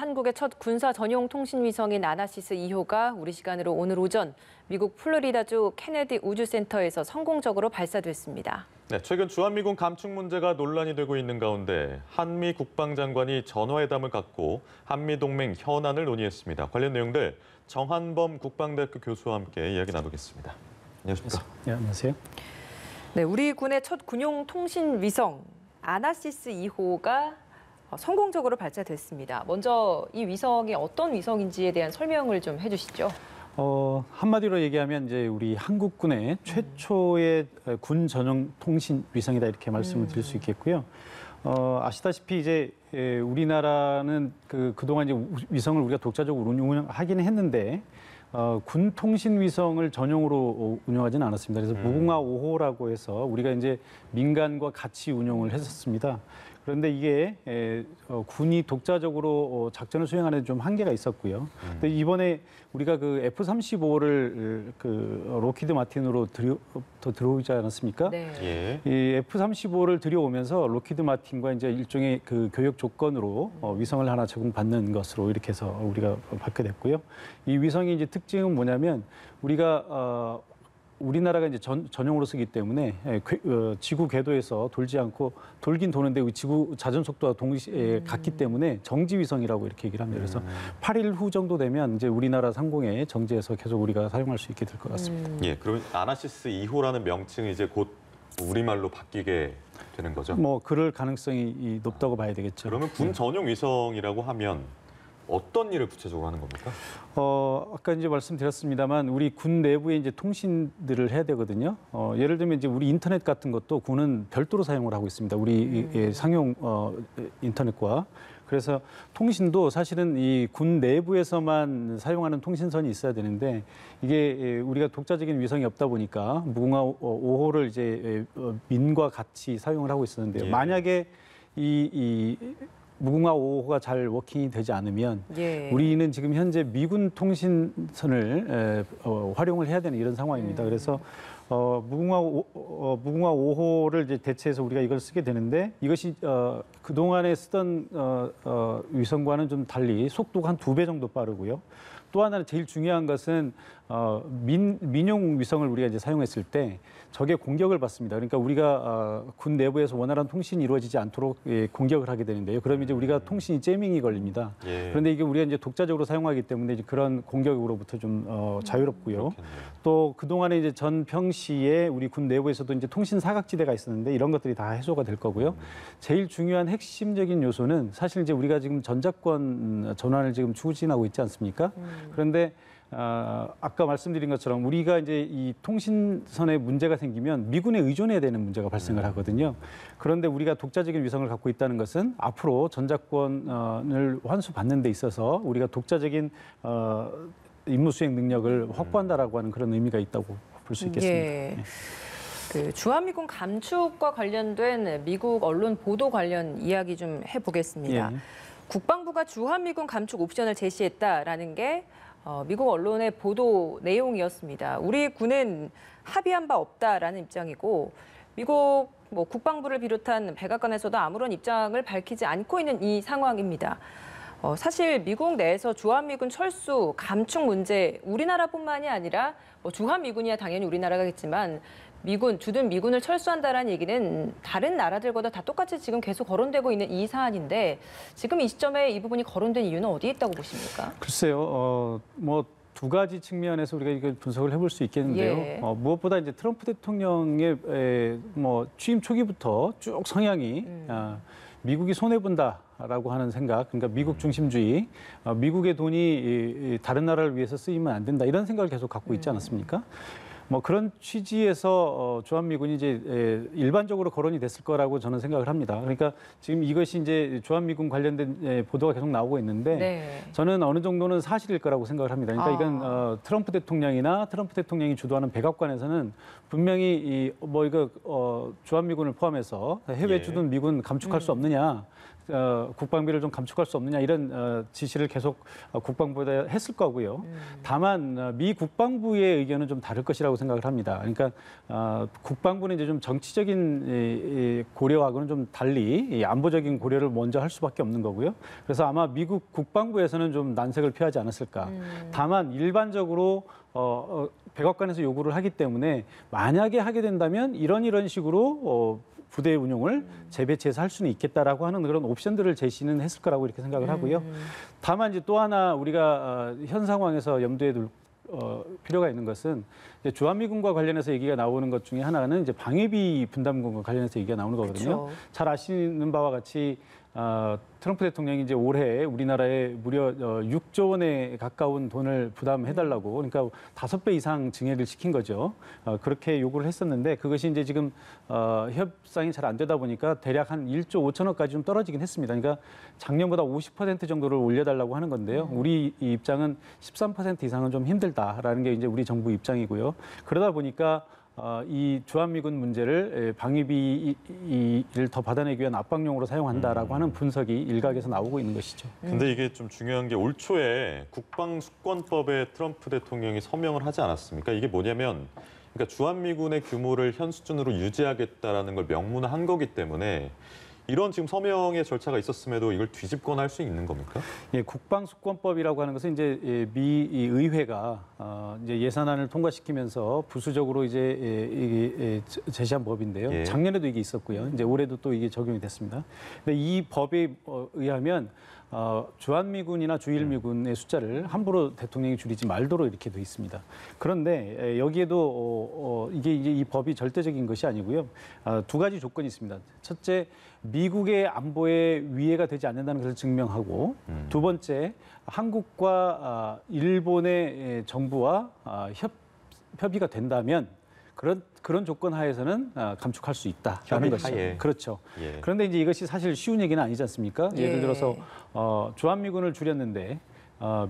한국의 첫 군사 전용 통신 위성인 아나시스 2호가 우리 시간으로 오늘 오전 미국 플로리다주 케네디 우주센터에서 성공적으로 발사됐습니다. 네, 최근 주한미군 감축 문제가 논란이 되고 있는 가운데 한미 국방장관이 전화회담을 갖고 한미동맹 현안을 논의했습니다. 관련 내용들 정한범 국방대학교 교수와 함께 이야기 나누겠습니다. 안녕하십니까? 네, 안녕하세요. 네, 우리 군의 첫 군용 통신 위성 아나시스 2호가 성공적으로 발사됐습니다. 먼저 이 위성이 어떤 위성인지에 대한 설명을 좀 해주시죠. 한마디로 얘기하면 이제 우리 한국군의 최초의 군 전용 통신 위성이다 이렇게 말씀을 드릴 수 있겠고요. 아시다시피 이제 우리나라는 그동안 이제 위성을 우리가 독자적으로 운영하기는 했는데 군 통신 위성을 전용으로 운영하지는 않았습니다. 그래서 무궁화 5호라고 해서 우리가 이제 민간과 같이 운용을 했었습니다. 그런데 이게 군이 독자적으로 작전을 수행하는 데 좀 한계가 있었고요. 근데 이번에 우리가 그 F-35를 록히드 마틴으로 들어오지 않았습니까? 네. 예. 이 F-35를 들여오면서 록히드 마틴과 이제 일종의 그 교역 조건으로 위성을 하나 제공받는 것으로 이렇게 해서 우리가 받게 됐고요. 이 위성의 이제 특징은 뭐냐면 우리나라가 이제 전용으로 쓰기 때문에 지구 궤도에서 돌지 않고 돌긴 도는데 지구 자전 속도와 동시에 같기 때문에 정지 위성이라고 이렇게 얘기를 합니다. 그래서 8일 후 정도 되면 이제 우리나라 상공에 정지해서 계속 우리가 사용할 수 있게 될 것 같습니다. 예, 그럼 아나시스 2호라는 명칭이 이제 곧 우리말로 바뀌게 되는 거죠? 뭐 그럴 가능성이 높다고 봐야 되겠죠. 그러면 군 전용 위성이라고 하면 어떤 일을 구체적으로 하는 겁니까? 아까 이제 말씀드렸습니다만 우리 군 내부에 이제 통신들을 해야 되거든요. 예를 들면 이제 우리 인터넷 같은 것도 군은 별도로 사용을 하고 있습니다. 우리 상용 인터넷과. 그래서 통신도 사실은 이 군 내부에서만 사용하는 통신선이 있어야 되는데 이게 우리가 독자적인 위성이 없다 보니까 무궁화 5호를 이제 민과 같이 사용을 하고 있었는데요. 예. 만약에 이 무궁화 5호가 잘 워킹이 되지 않으면 우리는 지금 현재 미군 통신선을 활용을 해야 되는 이런 상황입니다. 그래서 무궁화 5호를 이제 대체해서 우리가 이걸 쓰게 되는데 이것이 그동안에 쓰던 위성과는 좀 달리 속도가 한 2배 정도 빠르고요. 또 하나는 제일 중요한 것은 민용 위성을 우리가 이제 사용했을 때 적의 공격을 받습니다. 그러니까 우리가 군 내부에서 원활한 통신이 이루어지지 않도록 공격을 하게 되는데요. 그러면 이제 우리가 통신이 재밍이 걸립니다. 예. 그런데 이게 우리가 이제 독자적으로 사용하기 때문에 이제 그런 공격으로부터 좀 자유롭고요. 그렇겠네요. 또 그동안에 이제 전 평시에 우리 군 내부에서도 이제 통신 사각지대가 있었는데 이런 것들이 다 해소가 될 거고요. 제일 중요한 핵심적인 요소는 사실 이제 우리가 지금 전자권 전환을 지금 추진하고 있지 않습니까? 그런데 아까 말씀드린 것처럼 우리가 이제 이 통신선에 문제가 생기면 미군에 의존해야 되는 문제가 발생을 하거든요. 그런데 우리가 독자적인 위성을 갖고 있다는 것은 앞으로 전자권을 환수받는 데 있어서 우리가 독자적인 임무 수행 능력을 확보한다라고 하는 그런 의미가 있다고 볼 수 있겠습니다. 예. 그 주한미군 감축과 관련된 미국 언론 보도 관련 이야기 좀 해보겠습니다. 예. 국방부가 주한미군 감축 옵션을 제시했다라는 게 미국 언론의 보도 내용이었습니다. 우리 군은 합의한 바 없다라는 입장이고 미국 국방부를 비롯한 백악관에서도 아무런 입장을 밝히지 않고 있는 이 상황입니다. 사실 미국 내에서 주한미군 철수, 감축 문제 우리나라뿐만이 아니라 주한미군이야 당연히 우리나라겠지만 주둔 미군을 철수한다라는 얘기는 다른 나라들보다 다 똑같이 지금 계속 거론되고 있는 이 사안인데 지금 이 시점에 이 부분이 거론된 이유는 어디에 있다고 보십니까? 글쎄요. 뭐 두 가지 측면에서 우리가 이걸 분석을 해볼 수 있겠는데요. 예. 무엇보다 이제 트럼프 대통령의 취임 초기부터 쭉 성향이 미국이 손해 본다라고 하는 생각, 그러니까 미국 중심주의, 미국의 돈이 다른 나라를 위해서 쓰이면 안 된다 이런 생각을 계속 갖고 있지 않았습니까? 뭐 그런 취지에서 주한미군이 이제 일반적으로 거론이 됐을 거라고 저는 생각을 합니다. 그러니까 지금 이것이 이제 주한미군 관련된 보도가 계속 나오고 있는데 저는 어느 정도는 사실일 거라고 생각을 합니다. 그러니까 이건 트럼프 대통령이나 트럼프 대통령이 주도하는 백악관에서는 분명히 주한미군을 포함해서 해외 주둔 미군 감축할 수 없느냐. 국방비를 좀 감축할 수 없느냐 이런 지시를 계속 국방부에 했을 거고요. 다만 미 국방부의 의견은 좀 다를 것이라고 생각을 합니다. 그러니까 국방부는 이제 좀 정치적인 이 고려하고는 좀 달리 이 안보적인 고려를 먼저 할 수밖에 없는 거고요. 그래서 아마 미국 국방부에서는 좀 난색을 표하지 않았을까. 다만 일반적으로 백악관에서 요구를 하기 때문에 만약에 하게 된다면 이런 식으로 부대 운용을 재배치해서 할 수는 있겠다라고 하는 그런 옵션들을 제시는 했을 거라고 이렇게 생각을 하고요. 다만 이제 또 하나 우리가 현 상황에서 염두에 둘 필요가 있는 것은 이제 주한미군과 관련해서 얘기가 나오는 것 중에 하나는 이제 방위비 분담금과 관련해서 얘기가 나오는 거거든요. 그쵸. 잘 아시는 바와 같이 트럼프 대통령이 이제 올해 우리나라에 무려 6조 원에 가까운 돈을 부담해달라고 그러니까 5배 이상 증액을 시킨 거죠. 그렇게 요구를 했었는데 그것이 이제 지금 협상이 잘 안 되다 보니까 대략 한 1조 5천억까지 좀 떨어지긴 했습니다. 그러니까 작년보다 50% 정도를 올려달라고 하는 건데요. 우리 이 입장은 13% 이상은 좀 힘들다라는 게 이제 우리 정부 입장이고요. 그러다 보니까 이 주한미군 문제를 방위비를 더 받아내기 위한 압박용으로 사용한다라고 하는 분석이 일각에서 나오고 있는 것이죠. 근데 이게 좀 중요한 게 올 초에 국방수권법에 트럼프 대통령이 서명을 하지 않았습니까? 이게 뭐냐면 그러니까 주한미군의 규모를 현 수준으로 유지하겠다라는 걸 명문화한 거기 때문에 이런 지금 서명의 절차가 있었음에도 이걸 뒤집거나 할 수 있는 겁니까? 예, 국방수권법이라고 하는 것은 이제 미 의회가 이제 예산안을 통과시키면서 부수적으로 이제 제시한 법인데요. 예. 작년에도 이게 있었고요. 이제 올해도 또 이게 적용이 됐습니다. 근데 이 법에 의하면 주한미군이나 주일미군의 숫자를 함부로 대통령이 줄이지 말도록 이렇게 돼 있습니다. 그런데 여기에도 이게 이제 이 법이 절대적인 것이 아니고요. 두 가지 조건이 있습니다. 첫째, 미국의 안보에 위해가 되지 않는다는 것을 증명하고 두 번째, 한국과 일본의 정부와 협의가 된다면 그런 조건 하에서는 감축할 수 있다라는 것이죠. 하에. 그렇죠. 예. 그런데 이제 이것이 사실 쉬운 얘기는 아니지 않습니까? 예. 예를 들어서 주한미군을 줄였는데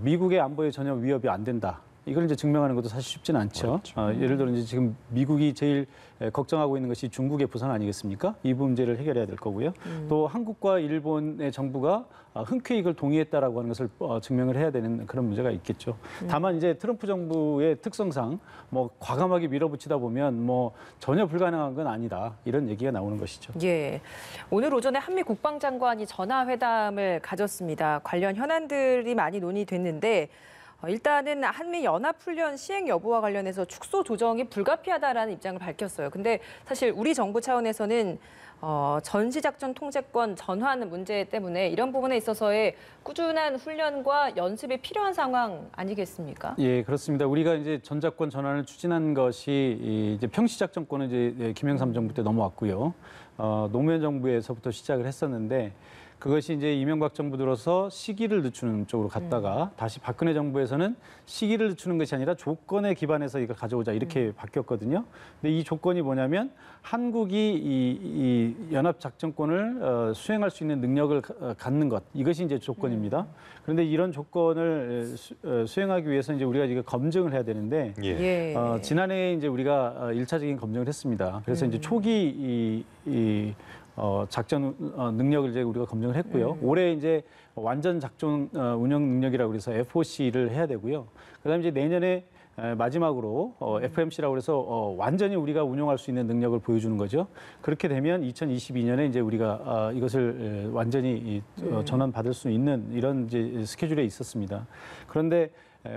미국의 안보에 전혀 위협이 안 된다. 이걸 이제 증명하는 것도 사실 쉽지는 않죠. 예를 들어 이제 지금 미국이 제일 걱정하고 있는 것이 중국의 부상 아니겠습니까? 이 문제를 해결해야 될 거고요. 또 한국과 일본의 정부가 흔쾌히 이걸 동의했다라고 하는 것을 증명을 해야 되는 그런 문제가 있겠죠. 다만 이제 트럼프 정부의 특성상 뭐 과감하게 밀어붙이다 보면 뭐 전혀 불가능한 건 아니다. 이런 얘기가 나오는 것이죠. 예. 오늘 오전에 한미 국방장관이 전화회담을 가졌습니다. 관련 현안들이 많이 논의됐는데 일단은 한미 연합훈련 시행 여부와 관련해서 축소 조정이 불가피하다라는 입장을 밝혔어요. 근데 사실 우리 정부 차원에서는 전시작전 통제권 전환 문제 때문에 이런 부분에 있어서의 꾸준한 훈련과 연습이 필요한 상황 아니겠습니까? 예, 그렇습니다. 우리가 이제 전작권 전환을 추진한 것이 이제 평시작전권은 이제 김영삼 정부 때 넘어왔고요. 노무현 정부에서부터 시작을 했었는데 그것이 이제 이명박 정부 들어서 시기를 늦추는 쪽으로 갔다가 다시 박근혜 정부에서는 시기를 늦추는 것이 아니라 조건에 기반해서 이걸 가져오자 이렇게 바뀌었거든요. 근데 이 조건이 뭐냐면 한국이 이 연합작전권을 수행할 수 있는 능력을 갖는 것 이것이 이제 조건입니다. 그런데 이런 조건을 수행하기 위해서 이제 우리가 이거 검증을 해야 되는데 예. 지난해 이제 우리가 1차적인 검증을 했습니다. 그래서 이제 초기 작전 능력을 이제 우리가 검증을 했고요. 올해 이제 완전 작전 운영 능력이라고 해서 FOC를 해야 되고요. 그다음에 이제 내년에 마지막으로 FMC라고 해서 완전히 우리가 운용할 수 있는 능력을 보여주는 거죠. 그렇게 되면 2022년에 이제 우리가 이것을 완전히 전환받을 수 있는 이런 이제 스케줄에 있었습니다. 그런데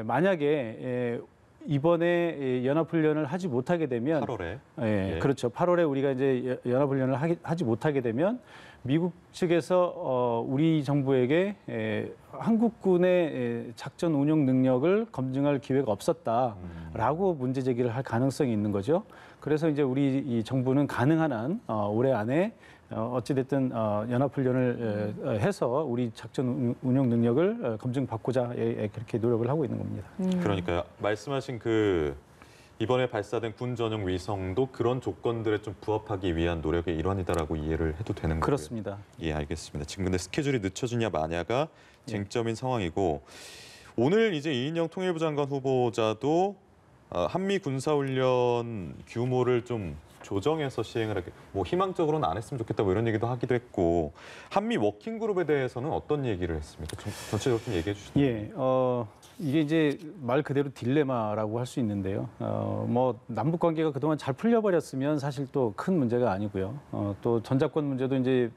만약에 이번에 연합훈련을 하지 못하게 되면 8월에. 예, 그렇죠. 8월에 우리가 이제 연합훈련을 하지 못하게 되면 미국 측에서 우리 정부에게 한국군의 작전 운용 능력을 검증할 기회가 없었다라고 문제 제기를 할 가능성이 있는 거죠. 그래서 이제 우리 이 정부는 가능한 한 올해 안에 어찌됐든 연합훈련을 해서 우리 작전 운용 능력을 검증받고자 그렇게 노력을 하고 있는 겁니다. 그러니까요. 말씀하신 그 이번에 발사된 군 전용 위성도 그런 조건들에 좀 부합하기 위한 노력의 일환이다라고 이해를 해도 되는 거고요. 그렇습니다. 예, 알겠습니다. 지금 근데 스케줄이 늦춰지냐 마냐가 쟁점인 상황이고 오늘 이제 이인영 통일부 장관 후보자도 한미 군사훈련 규모를 좀 조정해서 시행을 하게, 뭐 희망적으로는 안 했으면 좋겠다 뭐 이런 얘기도 하기도 했고 한미 워킹 그룹에 대해서는 어떤 얘기를 했습니까? 전체적으로 좀 얘기해 주시죠. 예, 이게 이제 말 그대로 딜레마라고 할 수 있는데요. 뭐 남북 관계가 그동안 잘 풀려버렸으면 사실 또 큰 문제가 아니고요. 또 전작권 문제도 이제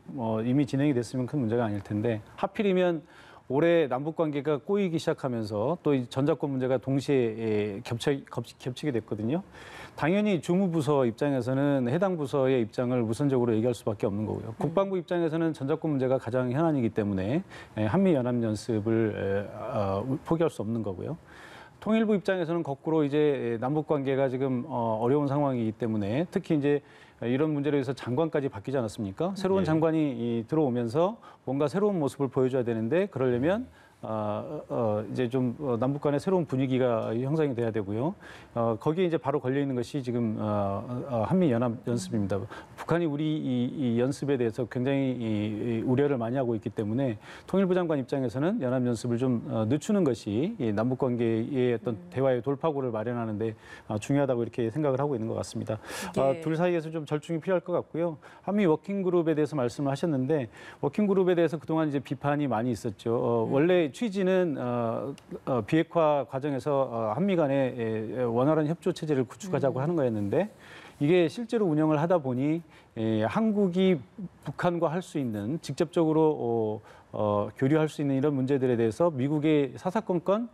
이미 진행이 됐으면 큰 문제가 아닐 텐데 하필이면 올해 남북 관계가 꼬이기 시작하면서 또 이 전작권 문제가 동시에 겹치게 됐거든요. 당연히 주무부서 입장에서는 해당 부서의 입장을 우선적으로 얘기할 수밖에 없는 거고요. 국방부 입장에서는 전작권 문제가 가장 현안이기 때문에 한미 연합 연습을 포기할 수 없는 거고요. 통일부 입장에서는 거꾸로 이제 남북 관계가 지금 어려운 상황이기 때문에 특히 이제 이런 문제로 해서 장관까지 바뀌지 않았습니까? 새로운 예. 장관이 들어오면서 뭔가 새로운 모습을 보여줘야 되는데 그러려면 이제 좀 남북 간의 새로운 분위기가 형성이 돼야 되고요. 거기에 이제 바로 걸려 있는 것이 지금 한미 연합 연습입니다. 북한이 우리 이 연습에 대해서 굉장히 이 우려를 많이 하고 있기 때문에 통일부 장관 입장에서는 연합 연습을 좀 늦추는 것이 이 남북 관계의 어떤 대화의 돌파구를 마련하는데 중요하다고 이렇게 생각을 하고 있는 것 같습니다. 예. 둘 사이에서 좀 절충이 필요할 것 같고요. 한미 워킹 그룹에 대해서 말씀을 하셨는데 워킹 그룹에 대해서 그동안 이제 비판이 많이 있었죠. 원래 취지는 비핵화 과정에서 한미 간의 원활한 협조 체제를 구축하자고 하는 거였는데 이게 실제로 운영을 하다 보니 한국이 북한과 할 수 있는 직접적으로 교류할 수 있는 이런 문제들에 대해서 미국의 사사건건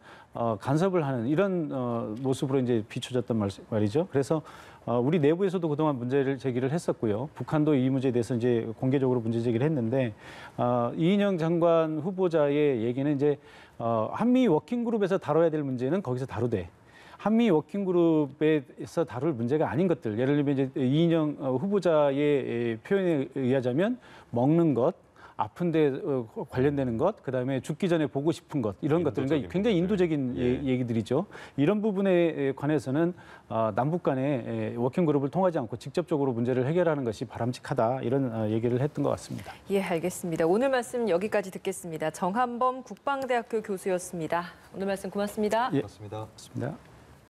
간섭을 하는 이런 모습으로 이제 비춰졌단 말이죠. 그래서 우리 내부에서도 그동안 문제를 제기를 했었고요. 북한도 이 문제에 대해서 이제 공개적으로 문제 제기를 했는데 이인영 장관 후보자의 얘기는 이제 한미 워킹 그룹에서 다뤄야 될 문제는 거기서 다루되 한미 워킹 그룹에서 다룰 문제가 아닌 것들, 예를 들면 이제 이인영 후보자의 표현에 의하자면 먹는 것, 아픈데 관련되는 것, 그다음에 죽기 전에 보고 싶은 것 이런 것들, 그러니까 굉장히 인도적인 얘기들이죠. 이런 부분에 관해서는 남북 간의 워킹 그룹을 통하지 않고 직접적으로 문제를 해결하는 것이 바람직하다 이런 얘기를 했던 것 같습니다. 예, 알겠습니다. 오늘 말씀 여기까지 듣겠습니다. 정한범 국방대학교 교수였습니다. 오늘 말씀 고맙습니다. 예. 맞습니다. 맞습니다.